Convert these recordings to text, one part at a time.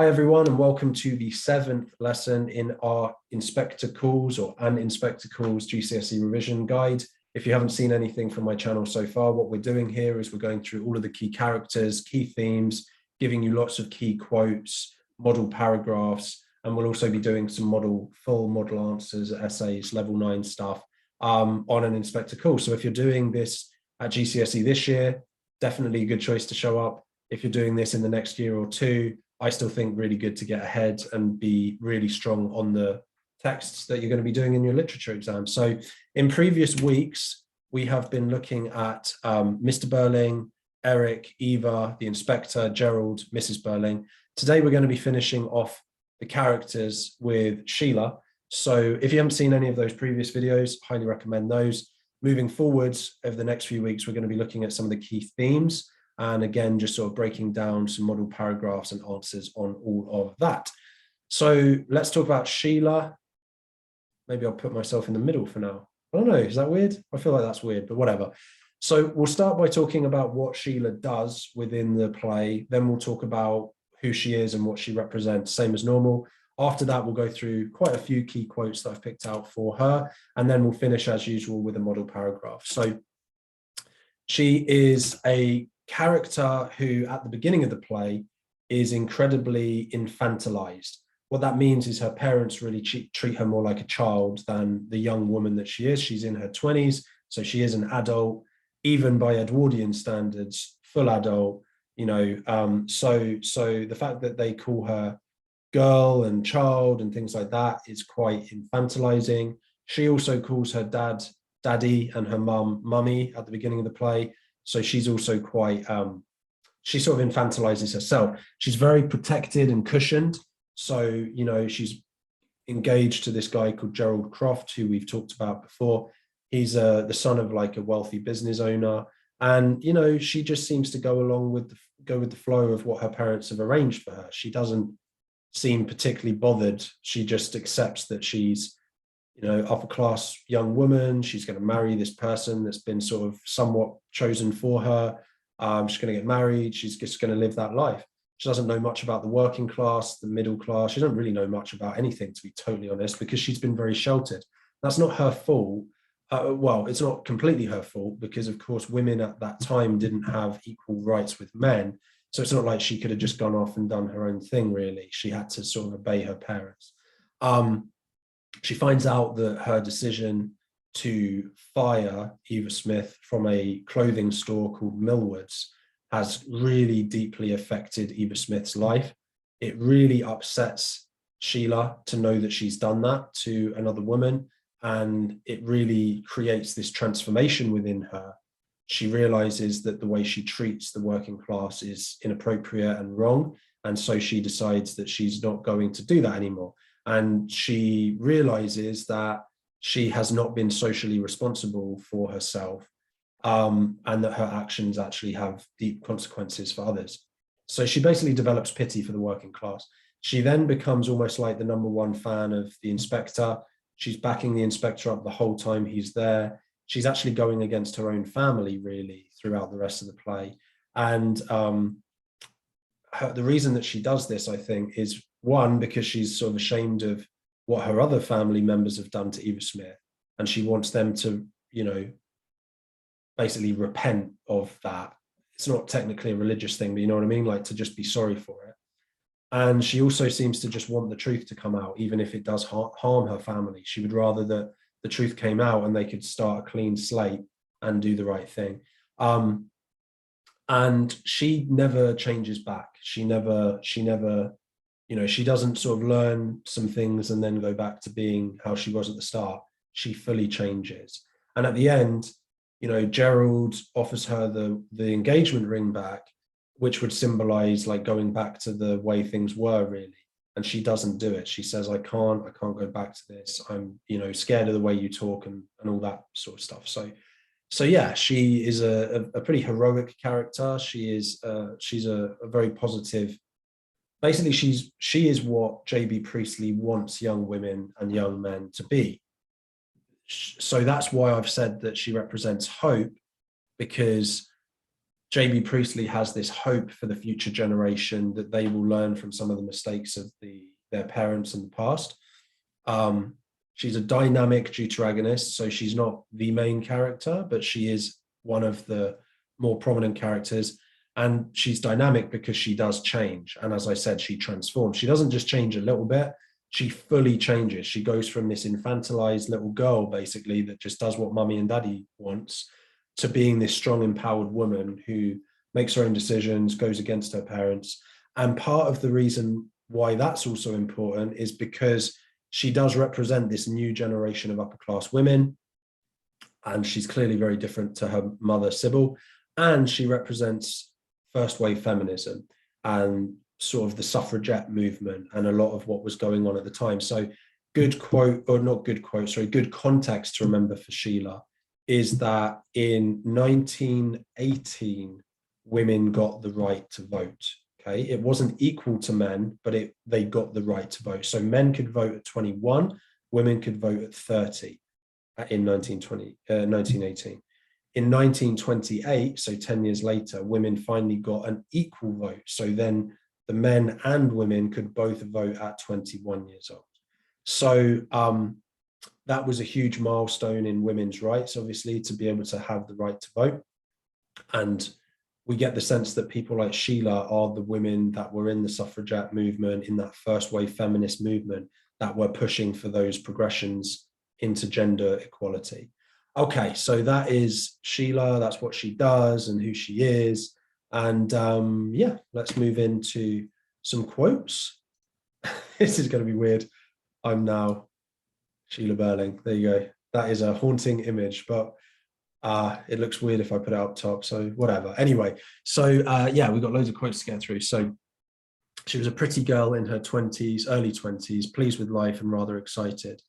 Hi everyone, and welcome to the 7th lesson in our Inspector Calls or An Inspector Calls GCSE revision guide. If you haven't seen anything from my channel so far, what we're doing here is we're going through all of the key characters, key themes, giving you lots of key quotes, model paragraphs, and we'll also be doing some full model answers, essays, level 9 stuff on an Inspector Call. So if you're doing this at GCSE this year, definitely a good choice to show up. If you're doing this in the next year or two, I still think really good to get ahead and be really strong on the texts that you're going to be doing in your literature exam. So in previous weeks, we have been looking at Mr. Birling, Eric, Eva, the inspector, Gerald, Mrs. Birling. Today, we're going to be finishing off the characters with Sheila. So if you haven't seen any of those previous videos, highly recommend those. Moving forwards over the next few weeks, we're going to be looking at some of the key themes. And again, just sort of breaking down some model paragraphs and answers on all of that. So let's talk about Sheila. Maybe I'll put myself in the middle for now. I don't know, is that weird? I feel like that's weird, but whatever. So we'll start by talking about what Sheila does within the play. Then we'll talk about who she is and what she represents, same as normal. After that, we'll go through quite a few key quotes that I've picked out for her. And then we'll finish as usual with a model paragraph. So she is a character who at the beginning of the play is incredibly infantilized. What that means is her parents really treat her more like a child than the young woman that she is. She's in her 20s, so she is an adult, even by Edwardian standards, full adult, you know. So the fact that they call her girl and child and things like that is quite infantilizing. She also calls her dad daddy and her mum mummy at the beginning of the play. So she's also quite, she sort of infantilizes herself. She's very protected and cushioned. So, you know, she's engaged to this guy called Gerald Croft, who we've talked about before. He's the son of like a wealthy business owner. And, you know, she just seems to go along with the flow of what her parents have arranged for her. She doesn't seem particularly bothered. She just accepts that she's, you know, upper class young woman. She's going to marry this person that's been sort of somewhat chosen for her. She's going to get married. She's just going to live that life. She doesn't know much about the working class, the middle class. She doesn't really know much about anything, to be totally honest, because she's been very sheltered. That's not her fault. Well, it's not completely her fault because, of course, women at that time didn't have equal rights with men. So it's not like she could have just gone off and done her own thing, really. She had to sort of obey her parents. She finds out that her decision to fire Eva Smith from a clothing store called Millward's has really deeply affected Eva Smith's life. It really upsets Sheila to know that she's done that to another woman, and it really creates this transformation within her. She realizes that the way she treats the working class is inappropriate and wrong, and so she decides that she's not going to do that anymore. And she realizes that she has not been socially responsible for herself, and that her actions actually have deep consequences for others. So she basically develops pity for the working class. She then becomes almost like the #1 fan of the inspector. She's backing the inspector up the whole time he's there. She's actually going against her own family, really, throughout the rest of the play. And the reason that she does this, I think, is one, because she's sort of ashamed of what her other family members have done to Eva Smith. And she wants them to, you know, basically repent of that. It's not technically a religious thing, but you know what I mean? Like to just be sorry for it. And she also seems to just want the truth to come out, even if it does harm her family. She would rather that the truth came out and they could start a clean slate and do the right thing. And she never changes back. She never, you know, she doesn't sort of learn some things and then go back to being how she was at the start. She fully changes. And at the end, you know, Gerald offers her the engagement ring back, which would symbolize like going back to the way things were really. And she doesn't do it. She says, I can't go back to this. I'm, you know, scared of the way you talk and all that sort of stuff. So yeah, she is a pretty heroic character. She's a very positive. Basically, she is what J.B. Priestley wants young women and young men to be. So that's why I've said that she represents hope, because JB Priestley has this hope for the future generation that they will learn from some of the mistakes of their parents in the past. She's a dynamic deuteragonist, so she's not the main character, but she is one of the more prominent characters. And she's dynamic because she does change. And as I said, she transforms. She doesn't just change a little bit, she fully changes. She goes from this infantilized little girl, basically, that just does what mummy and daddy wants, to being this strong, empowered woman who makes her own decisions, goes against her parents. And part of the reason why that's also important is because she does represent this new generation of upper class women. And she's clearly very different to her mother, Sybil. And she represents first wave feminism and sort of the suffragette movement and a lot of what was going on at the time. So good quote, or not good quote, sorry, good context to remember for Sheila is that in 1918, women got the right to vote. Okay, it wasn't equal to men, but they got the right to vote. So men could vote at 21, women could vote at 30 in 1918. In 1928, so 10 years later, women finally got an equal vote. So then the men and women could both vote at 21 years old. So that was a huge milestone in women's rights, obviously, to be able to have the right to vote. And we get the sense that people like Sheila are the women that were in the suffragette movement, in that first wave feminist movement, that were pushing for those progressions into gender equality. Okay, so that is Sheila, that's what she does and who she is. And yeah, let's move into some quotes. This is going to be weird. I'm now Sheila Birling. There you go. That is a haunting image, but it looks weird if I put it up top, so whatever. Anyway, so yeah, we've got loads of quotes to get through. So she was a pretty girl in her 20s, early 20s, pleased with life and rather excited.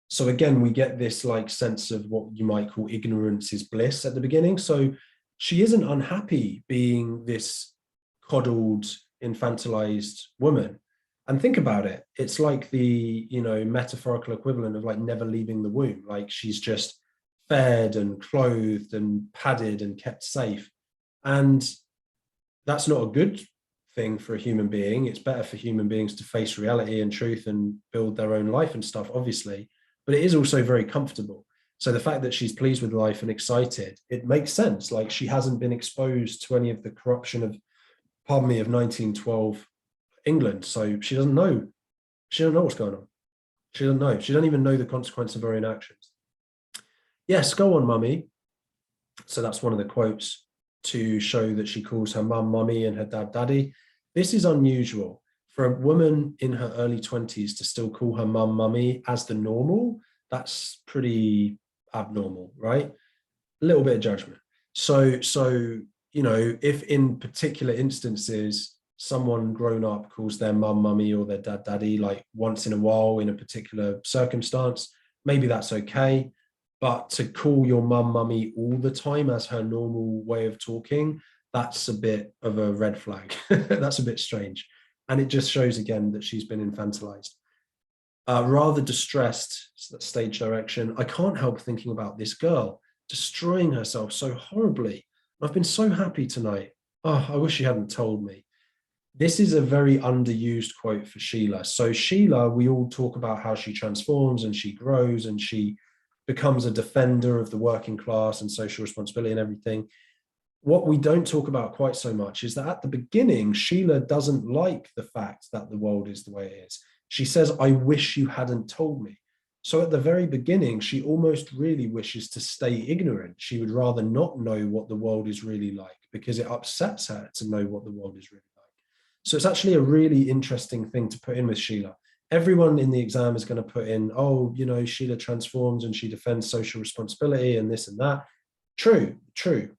So again, we get this like sense of what you might call ignorance is bliss at the beginning. So she isn't unhappy being this coddled, infantilized woman. And think about it. It's like the, metaphorical equivalent of like never leaving the womb. Like she's just fed and clothed and padded and kept safe. And that's not a good thing for a human being. It's better for human beings to face reality and truth and build their own life and stuff, obviously. But it is also very comfortable. So the fact that she's pleased with life and excited, it makes sense. Like she hasn't been exposed to any of the corruption of 1912 England. So she doesn't know. She doesn't know what's going on. She doesn't know. She doesn't even know the consequence of her own actions. Yes, go on, mummy. So that's one of the quotes to show that she calls her mum mummy and her dad daddy. This is unusual. For a woman in her early 20s to still call her mum mummy as the normal, that's pretty abnormal, right? A little bit of judgment. So if in particular instances someone grown up calls their mum mummy or their dad daddy like once in a while in a particular circumstance, maybe that's okay. But to call your mum mummy all the time as her normal way of talking, that's a bit of a red flag. That's a bit strange. And it just shows again that she's been infantilized. Rather distressed, stage direction. I can't help thinking about this girl destroying herself so horribly. I've been so happy tonight. Oh, I wish she hadn't told me. This is a very underused quote for Sheila. So Sheila, we all talk about how she transforms and she grows and she becomes a defender of the working class and social responsibility and everything. What we don't talk about quite so much is that at the beginning, Sheila doesn't like the fact that the world is the way it is. She says, I wish you hadn't told me. So at the very beginning, she almost really wishes to stay ignorant. She would rather not know what the world is really like because it upsets her to know what the world is really like. So it's actually a really interesting thing to put in with Sheila. Everyone in the exam is going to put in, Sheila transforms and she defends social responsibility and this and that. True.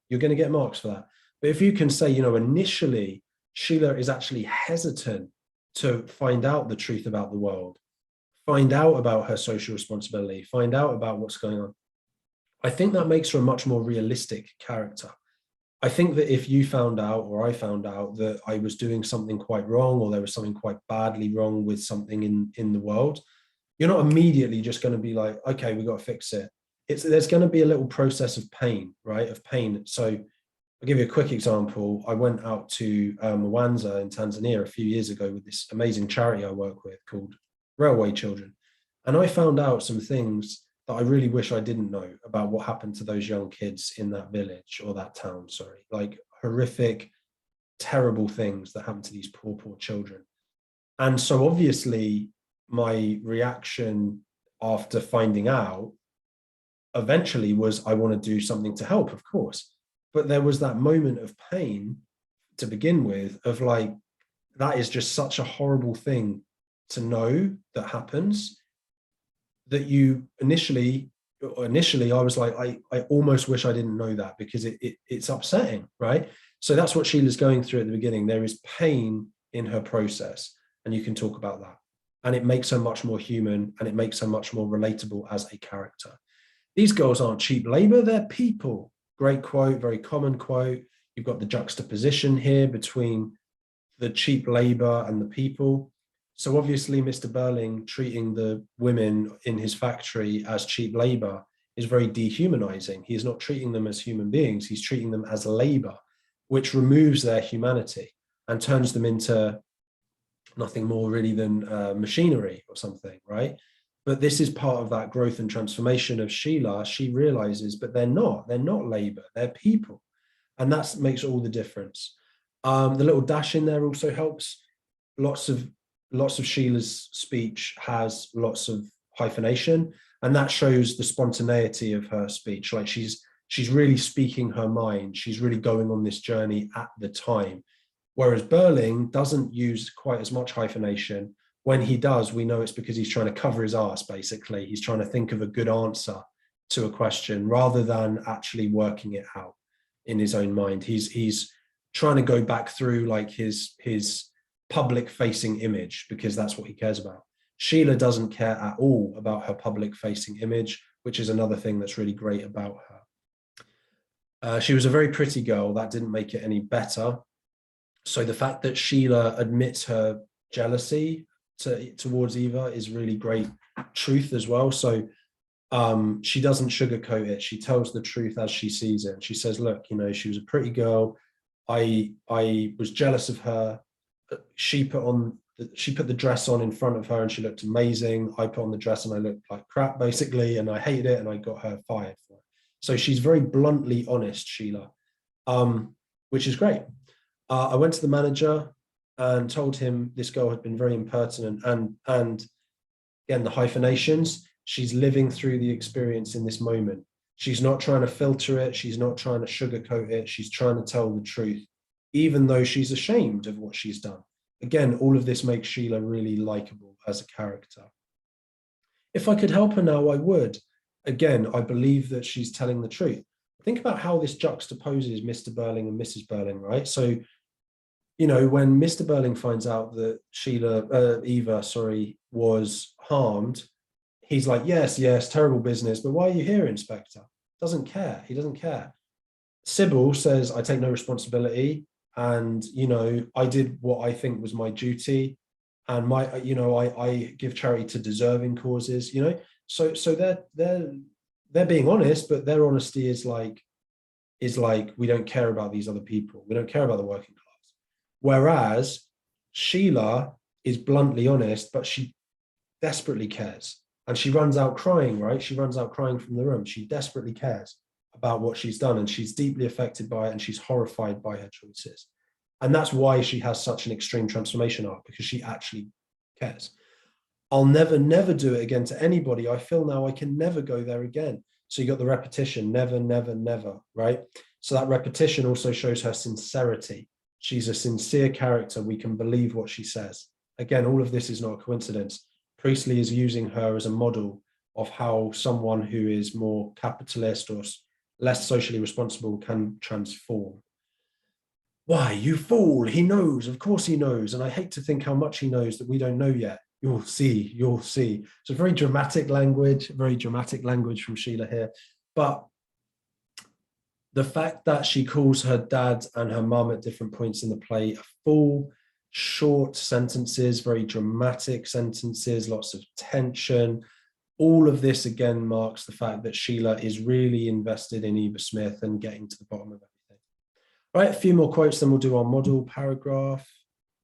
You're going to get marks for that. But if you can say, initially, Sheila is actually hesitant to find out the truth about the world, find out about her social responsibility, find out about what's going on, I think that makes her a much more realistic character. I think that if you found out, or I found out, that I was doing something quite wrong, or there was something quite badly wrong with something in the world, you're not immediately just going to be like, okay, we got to fix it. There's going to be a little process of pain, right? Of pain. So I'll give you a quick example. I went out to Mwanza in Tanzania a few years ago with this amazing charity I work with called Railway Children. And I found out some things that I really wish I didn't know about what happened to those young kids in that village or that town, sorry, like horrific, terrible things that happened to these poor, poor children. And so obviously my reaction after finding out eventually was, I want to do something to help, of course. But there was that moment of pain to begin with, of like, that is just such a horrible thing to know that happens, that you initially I was like, I almost wish I didn't know that, because it's upsetting, right? So that's what Sheila's going through at the beginning. There is pain in her process, and you can talk about that. And it makes her much more human, and it makes her much more relatable as a character. These girls aren't cheap labor, they're people. Great quote, very common quote. You've got the juxtaposition here between the cheap labor and the people. So obviously Mr. Birling treating the women in his factory as cheap labor is very dehumanizing. He is not treating them as human beings, he's treating them as labor, which removes their humanity and turns them into nothing more really than machinery or something, right? But this is part of that growth and transformation of Sheila. She realizes, but they're not labor, they're people. And that makes all the difference. The little dash in there also helps. Lots of Sheila's speech has lots of hyphenation, and that shows the spontaneity of her speech. Like she's really speaking her mind. She's really going on this journey at the time. Whereas Birling doesn't use quite as much hyphenation. When he does, we know it's because he's trying to cover his arse, basically. He's trying to think of a good answer to a question rather than actually working it out in his own mind. He's trying to go back through like his public facing image, because that's what he cares about. Sheila doesn't care at all about her public facing image, which is another thing that's really great about her. She was a very pretty girl. That didn't make it any better. So the fact that Sheila admits her jealousy towards Eva is really great truth as well. So she doesn't sugarcoat it. She tells the truth as she sees it. And she says, look, you know, she was a pretty girl. I was jealous of her. She put the dress on in front of her and she looked amazing. I put on the dress and I looked like crap, basically, and I hated it and I got her fired for it. So she's very bluntly honest, Sheila, which is great. I went to the manager and told him this girl had been very impertinent, and again, the hyphenations, she's living through the experience in this moment. She's not trying to filter it. She's not trying to sugarcoat it. She's trying to tell the truth, even though she's ashamed of what she's done. Again, all of this makes Sheila really likable as a character. If I could help her now, I would. Again, I believe that she's telling the truth. Think about how this juxtaposes Mr. Birling and Mrs. Birling, right? So, you know, when Mr. Birling finds out that Eva, was harmed, he's like, yes, terrible business, but why are you here, Inspector? Doesn't care. He doesn't care. Sybil says, I take no responsibility. And, you know, I did what I think was my duty. And I give charity to deserving causes, you know. So they're being honest, but their honesty is like, we don't care about these other people. We don't care about the working class. Whereas Sheila is bluntly honest, but she desperately cares. And she runs out crying, right? She runs out crying from the room. She desperately cares about what she's done, and she's deeply affected by it, and she's horrified by her choices. And that's why she has such an extreme transformation arc, because she actually cares. I'll never do it again to anybody. I feel now I can never go there again. So you got the repetition, never, right? So that repetition also shows her sincerity. She's a sincere character. We can believe what she says. Again, all of this is not a coincidence. Priestley is using her as a model of how someone who is more capitalist or less socially responsible can transform. Why, you fool, he knows, of course he knows. And I hate to think how much he knows that we don't know yet. You'll see. So very dramatic language from Sheila here. But the fact that she calls her dad and her mum at different points in the play a fool, short sentences, very dramatic sentences, lots of tension. All of this again marks the fact that Sheila is really invested in Eva Smith and getting to the bottom of everything. Right, a few more quotes, then we'll do our model paragraph,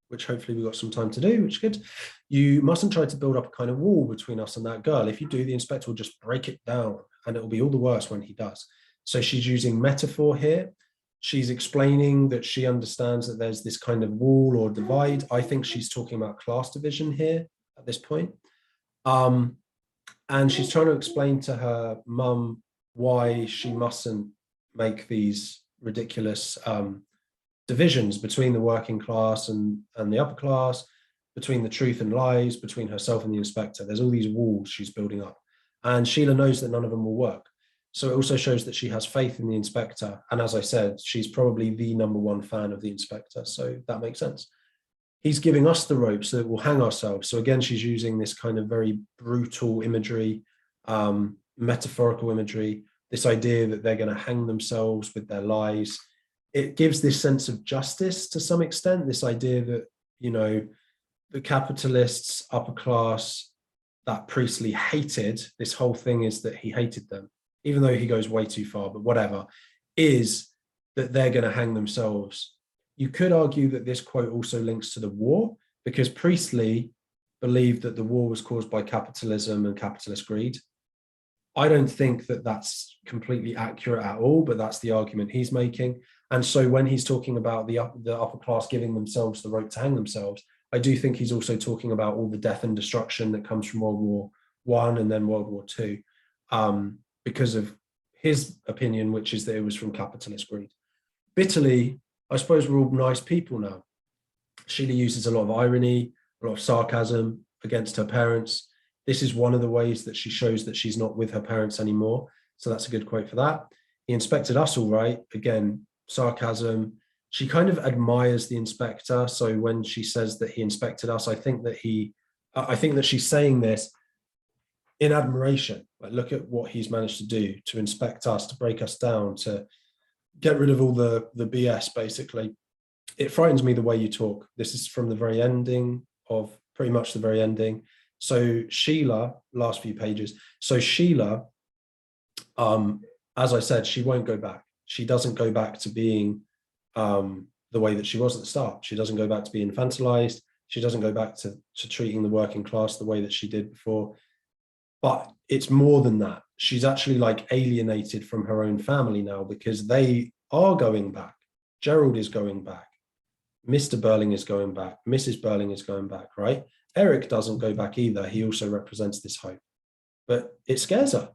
which hopefully we've got some time to do, which is good. You mustn't try to build up a kind of wall between us and that girl. If you do, the inspector will just break it down, and it will be all the worse when he does. So she's using metaphor here. She's explaining that she understands that there's this kind of wall or divide. I think she's talking about class division here at this point. And she's trying to explain to her mum why she mustn't make these ridiculous divisions between the working class and the upper class, between the truth and lies, between herself and the inspector. There's all these walls she's building up. And Sheila knows that none of them will work. So it also shows that she has faith in the inspector. And as I said, she's probably the #1 fan of the inspector. So that makes sense. He's giving us the rope so that we'll hang ourselves. So again, she's using this kind of very brutal imagery, metaphorical imagery, this idea that they're going to hang themselves with their lies. It gives this sense of justice to some extent, this idea that, you know, the capitalists, upper class, that Priestley hated, this whole thing is that he hated them, even though he goes way too far, but whatever, is that they're going to hang themselves. You could argue that this quote also links to the war, because Priestley believed that the war was caused by capitalism and capitalist greed. I don't think that that's completely accurate at all, but that's the argument he's making. And so when he's talking about the upper class giving themselves the rope to hang themselves, I do think he's also talking about all the death and destruction that comes from World War I and then World War II, because of his opinion, which is that it was from capitalist greed. Bitterly, I suppose we're all nice people now. Sheila uses a lot of irony, a lot of sarcasm against her parents. This is one of the ways that she shows that she's not with her parents anymore. So that's a good quote for that. He inspected us all right. Again, sarcasm. She kind of admires the inspector. So when she says that he inspected us, I think that she's saying this in admiration. Like, look at what he's managed to do, to inspect us, to break us down, to get rid of all the BS, basically. It frightens me the way you talk. This is from the very ending of pretty much the very ending. So Sheila, last few pages. So Sheila, as I said, she won't go back. She doesn't go back to being the way that she was at the start. She doesn't go back to being infantilized. She doesn't go back to treating the working class the way that she did before. But it's more than that. She's actually like alienated from her own family now, because they are going back. Gerald is going back. Mr. Birling is going back. Mrs. Birling is going back, right? Eric doesn't go back either. He also represents this hope. But it scares her.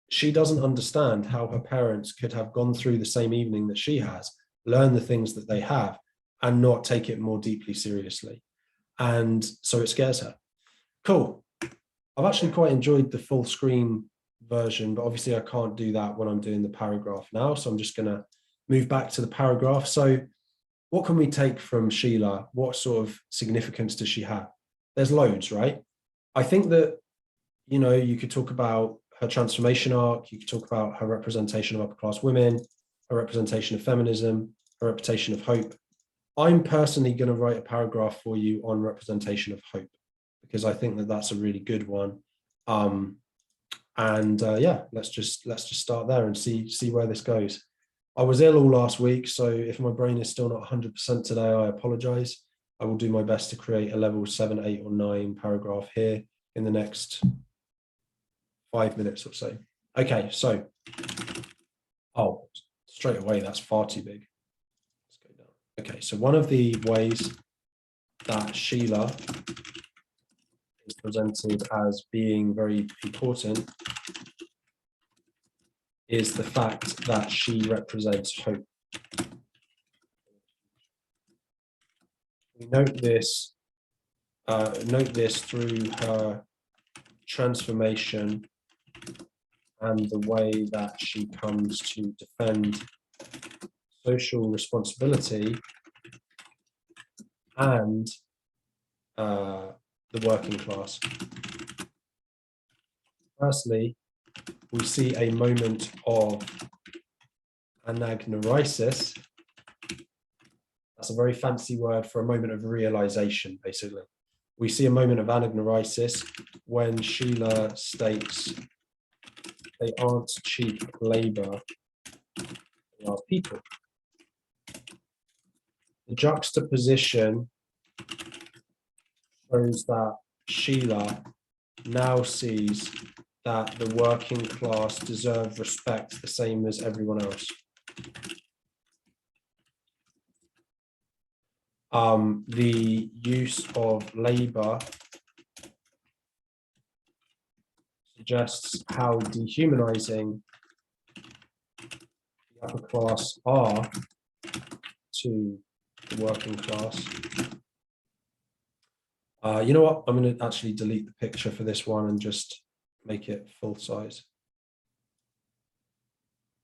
She doesn't understand how her parents could have gone through the same evening that she has, learn the things that they have, and not take it more deeply seriously. And so it scares her. Cool. I've actually quite enjoyed the full screen version, but obviously I can't do that when I'm doing the paragraph now. So I'm just going to move back to the paragraph. So what can we take from Sheila? What sort of significance does she have? There's loads, right? I think that, you know, you could talk about her transformation arc. You could talk about her representation of upper class women, her representation of feminism, her representation of hope. I'm personally going to write a paragraph for you on representation of hope, because I think that that's a really good one. Yeah, let's just start there and see where this goes. I was ill all last week, so if my brain is still not 100% today, I apologize. I will do my best to create a level 7, 8, or 9 paragraph here in the next 5 minutes or so. Okay, so, oh, straight away, that's far too big. Let's go down. Okay, so one of the ways that Sheila is presented as being very important is the fact that she represents hope. We note this through her transformation and the way that she comes to defend social responsibility and the working class. Firstly, we see a moment of anagnorisis. That's a very fancy word for a moment of realization, basically. We see a moment of anagnorisis when Sheila states they aren't cheap labor, they are people. The juxtaposition shows that Sheila now sees that the working class deserve respect the same as everyone else. The use of labor suggests how dehumanizing the upper class are to the working class. You know what? I'm going to actually delete the picture for this one and just make it full size.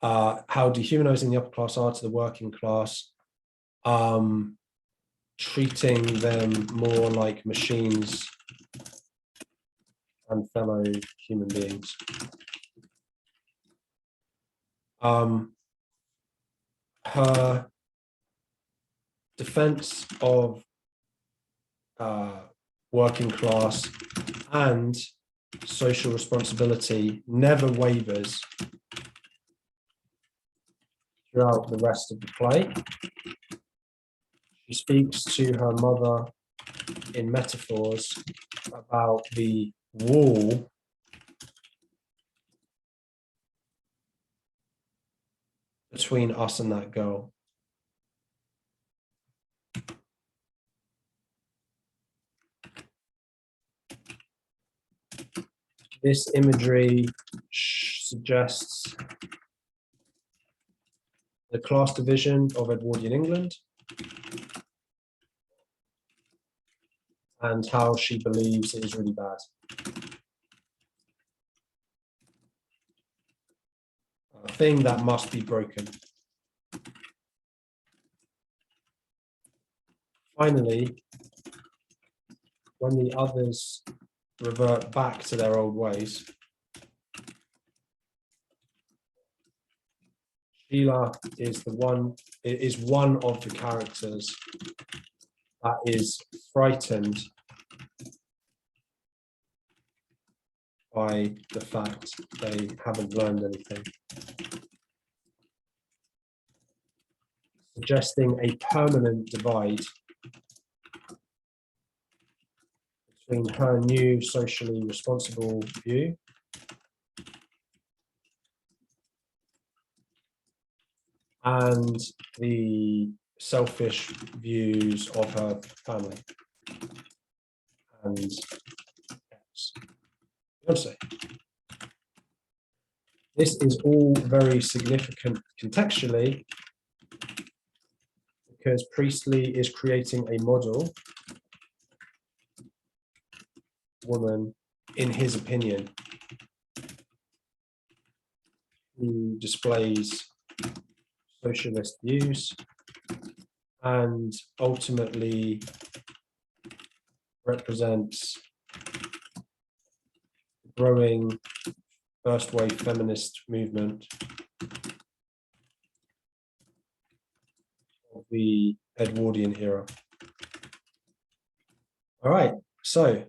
How dehumanizing the upper class are to the working class, treating them more like machines and fellow human beings. Her defense of working class and social responsibility never wavers throughout the rest of the play. She speaks to her mother in metaphors about the wall between us and that girl. This imagery suggests the class division of Edwardian England and how she believes it is really bad. A thing that must be broken. Finally, when the others revert back to their old ways, Sheila is one of the characters that is frightened by the fact they haven't learned anything, suggesting a permanent divide between her new socially responsible view and the selfish views of her family and fiance. This is all very significant contextually because Priestley is creating a model woman, in his opinion, who displays socialist views and ultimately represents the growing first wave feminist movement of the Edwardian era. All right, so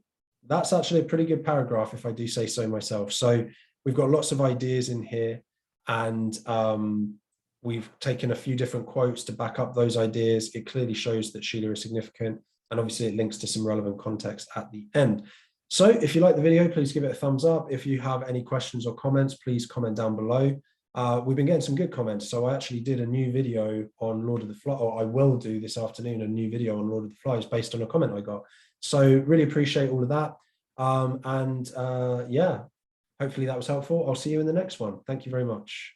that's actually a pretty good paragraph, if I do say so myself. So we've got lots of ideas in here, and we've taken a few different quotes to back up those ideas. It clearly shows that Sheila is significant, and obviously it links to some relevant context at the end. So if you like the video, please give it a thumbs up. If you have any questions or comments, please comment down below. We've been getting some good comments. So I actually did a new video on Lord of the Flies, or I will do this afternoon, a new video on Lord of the Flies based on a comment I got. So really appreciate all of that. Yeah, hopefully that was helpful. I'll see you in the next one. Thank you very much.